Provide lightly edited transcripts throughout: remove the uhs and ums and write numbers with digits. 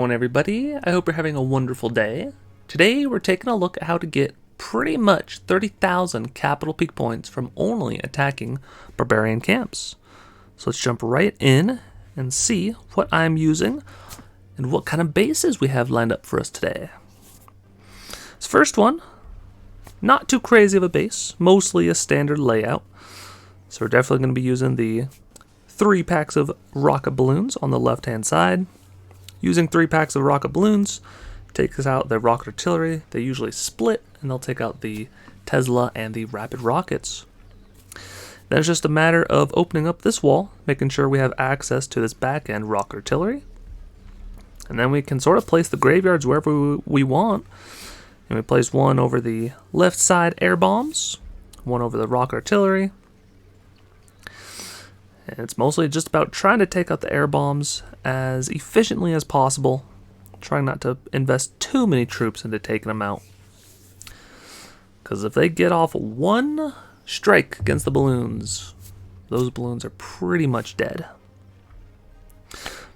On everybody, I hope you're having a wonderful day. Today we're taking a look at how to get pretty much 30,000 capital peak points from only attacking Barbarian camps. So let's jump right in and see what I'm using and what kind of bases we have lined up for us today. This first one, not too crazy of a base, mostly a standard layout. So we're definitely going to be using the 3 packs of rocket balloons on the left hand side. Using 3 packs of rocket balloons takes out the rocket artillery. They usually split, and they'll take out the Tesla and the rapid rockets. Then it's just a matter of opening up this wall, making sure we have access to this back end rocket artillery. And then we can sort of place the graveyards wherever we want. And we place one over the left side air bombs, one over the rocket artillery. And it's mostly just about trying to take out the air bombs as efficiently as possible, trying not to invest too many troops into taking them out. Because if they get off one strike against the balloons, those balloons are pretty much dead.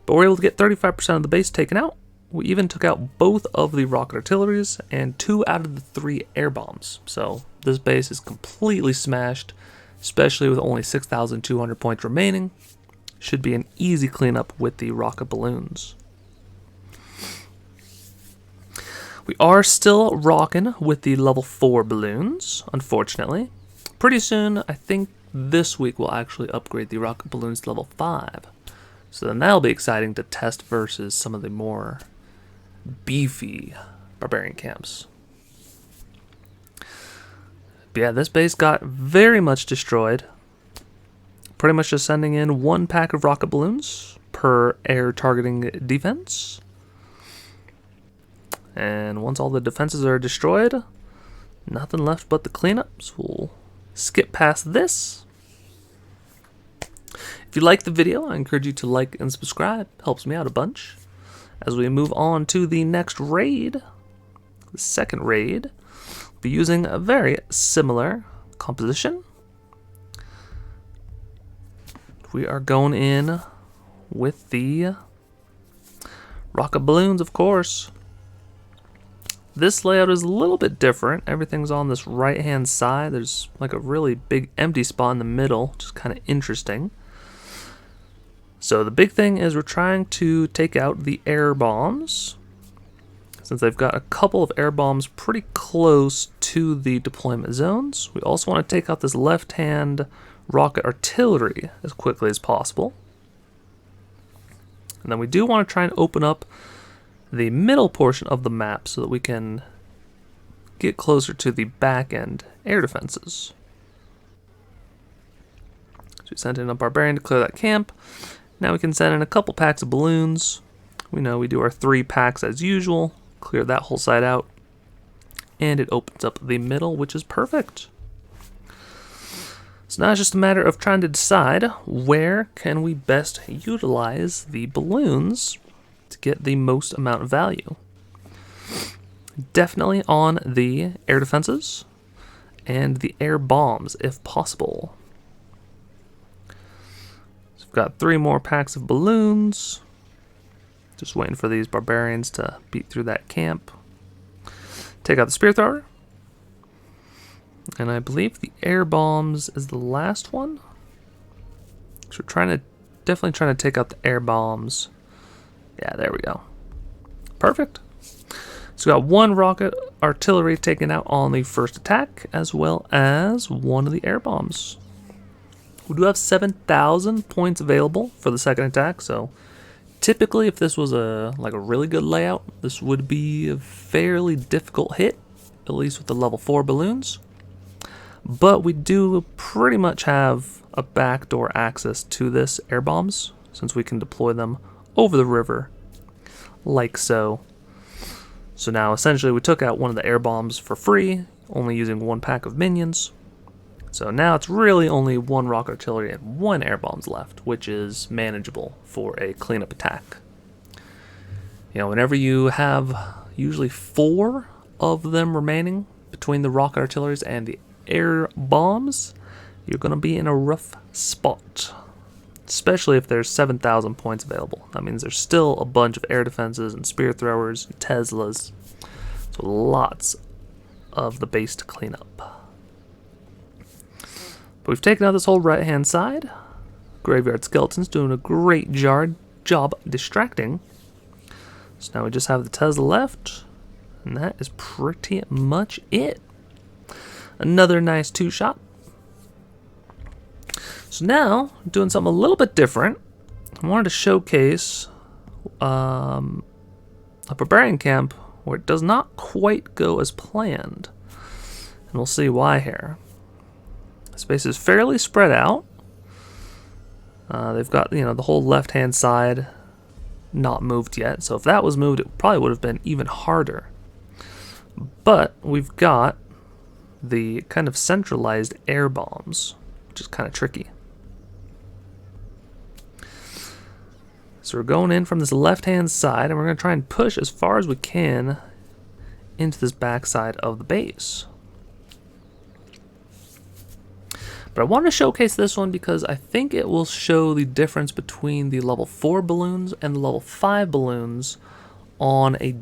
But we're able to get 35% of the base taken out. We even took out both of the rocket artilleries and 2 out of the 3 air bombs. So this base is completely smashed, especially with only 6,200 points remaining. Should be an easy cleanup with the rocket balloons. We are still rocking with the level 4 balloons, unfortunately. Pretty soon, I think this week we'll actually upgrade the rocket balloons to level 5. So then that'll be exciting to test versus some of the more beefy barbarian camps. But yeah, this base got very much destroyed. Pretty much just sending in 1 pack of rocket balloons per air targeting defense. And once all the defenses are destroyed, nothing left but the cleanups. We'll skip past this. If you like the video, I encourage you to like and subscribe. Helps me out a bunch. As we move on to the next raid, the second raid, we'll be using a very similar composition. We are going in with the rocket balloons, of course. This layout is a little bit different. Everything's on this right hand side. There's like a really big empty spot in the middle, which is kind of interesting. So the big thing is we're trying to take out the air bombs, since they've got a couple of air bombs pretty close to the deployment zones. We also want to take out this left hand rocket artillery as quickly as possible. And then we do want to try and open up the middle portion of the map so that we can get closer to the back end air defenses. So we sent in a barbarian to clear that camp. Now we can send in a couple packs of balloons. We know we do our 3 packs as usual, clear that whole side out, and it opens up the middle, which is perfect. So now it's just a matter of trying to decide where can we best utilize the balloons to get the most amount of value. Definitely on the air defenses and the air bombs if possible. So we've got 3 more packs of balloons. Just waiting for these barbarians to beat through that camp. Take out the spear thrower. And I believe the air bombs is the last one. So we're definitely trying to take out the air bombs. Yeah, there we go. Perfect. So we got 1 rocket artillery taken out on the first attack, as well as 1 of the air bombs. We do have 7,000 points available for the second attack, so typically if this was a really good layout, this would be a fairly difficult hit, at least with the level 4 balloons. But we do pretty much have a backdoor access to this air bombs, since we can deploy them over the river, like so. So now essentially we took out 1 of the air bombs for free, only using 1 pack of minions. So now it's really only 1 rocket artillery and 1 air bombs left, which is manageable for a cleanup attack. You know, whenever you have usually 4 of them remaining between the rocket artilleries and the air bombs, you're going to be in a rough spot. especially if there's 7,000 points available. That means there's still a bunch of air defenses and spear throwers and Teslas. So lots of the base to clean up. But we've taken out this whole right-hand side. Graveyard Skeleton's doing a great job distracting. So now we just have the Tesla left, and that is pretty much it. Another nice 2-shot. So now, doing something a little bit different. I wanted to showcase a Barbarian camp where it does not quite go as planned. And we'll see why here. This base is fairly spread out. They've got, the whole left-hand side not moved yet. So if that was moved, it probably would have been even harder. But we've got the kind of centralized air bombs, which is kind of tricky. So we're going in from this left-hand side, and we're going to try and push as far as we can into this backside of the base. But I wanted to showcase this one because I think it will show the difference between the level 4 balloons and the level 5 balloons on a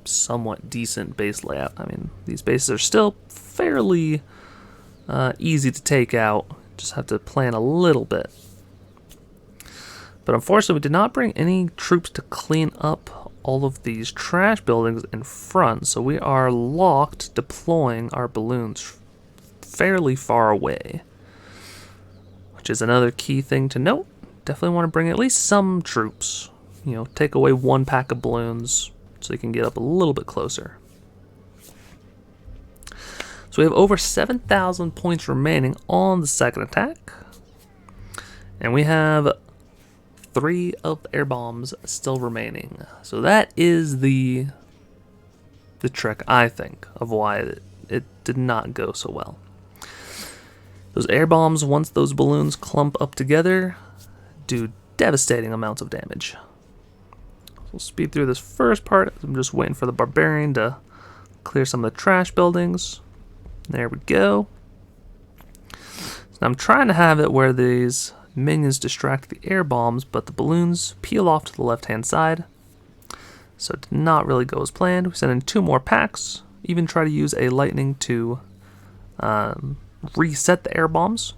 somewhat decent base layout. I mean, these bases are still fairly easy to take out. Just have to plan a little bit. But unfortunately, we did not bring any troops to clean up all of these trash buildings in front, so we are locked deploying our balloons fairly far away, which is another key thing to note. Definitely want to bring at least some troops, take away 1 pack of balloons so you can get up a little bit closer. So we have over 7,000 points remaining on the second attack, and we have 3 of the air bombs still remaining. So that is the trick, I think, of why it did not go so well. Those air bombs, once those balloons clump up together, do devastating amounts of damage. So we'll speed through this first part. I'm just waiting for the Barbarian to clear some of the trash buildings. There we go. So I'm trying to have it where these minions distract the air bombs, but the balloons peel off to the left-hand side. So it did not really go as planned. We sent in 2 more packs. Even try to use a lightning to reset the air bombs.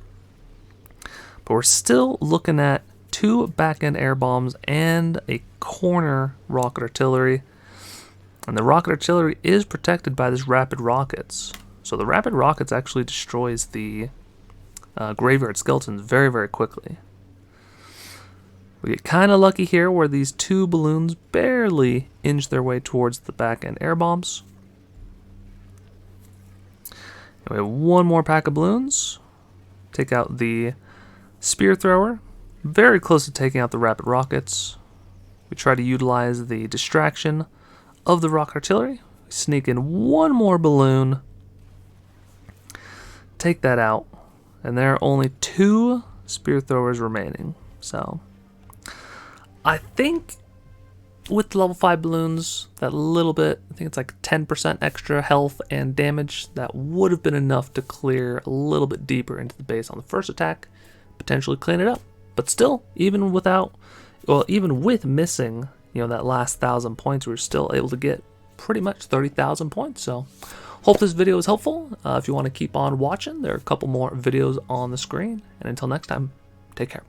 But we're still looking at 2 back-end air bombs and a corner rocket artillery. And the rocket artillery is protected by this rapid rockets. So the rapid rockets actually destroys the graveyard skeletons very, very quickly. We get kind of lucky here where these 2 balloons barely inch their way towards the back-end air bombs. And we have 1 more pack of balloons. Take out the spear thrower. Very close to taking out the rapid rockets. We try to utilize the distraction of the rocket artillery. We sneak in 1 more balloon. Take that out. And there are only 2 spear throwers remaining. So I think with the level 5 balloons, that little bit, I think it's like 10% extra health and damage, that would have been enough to clear a little bit deeper into the base on the first attack, potentially clean it up. But still, even with missing, that last 1,000 points, we were still able to get pretty much 30,000 points. So hope this video was helpful. If you want to keep on watching, there are a couple more videos on the screen. And until next time, take care.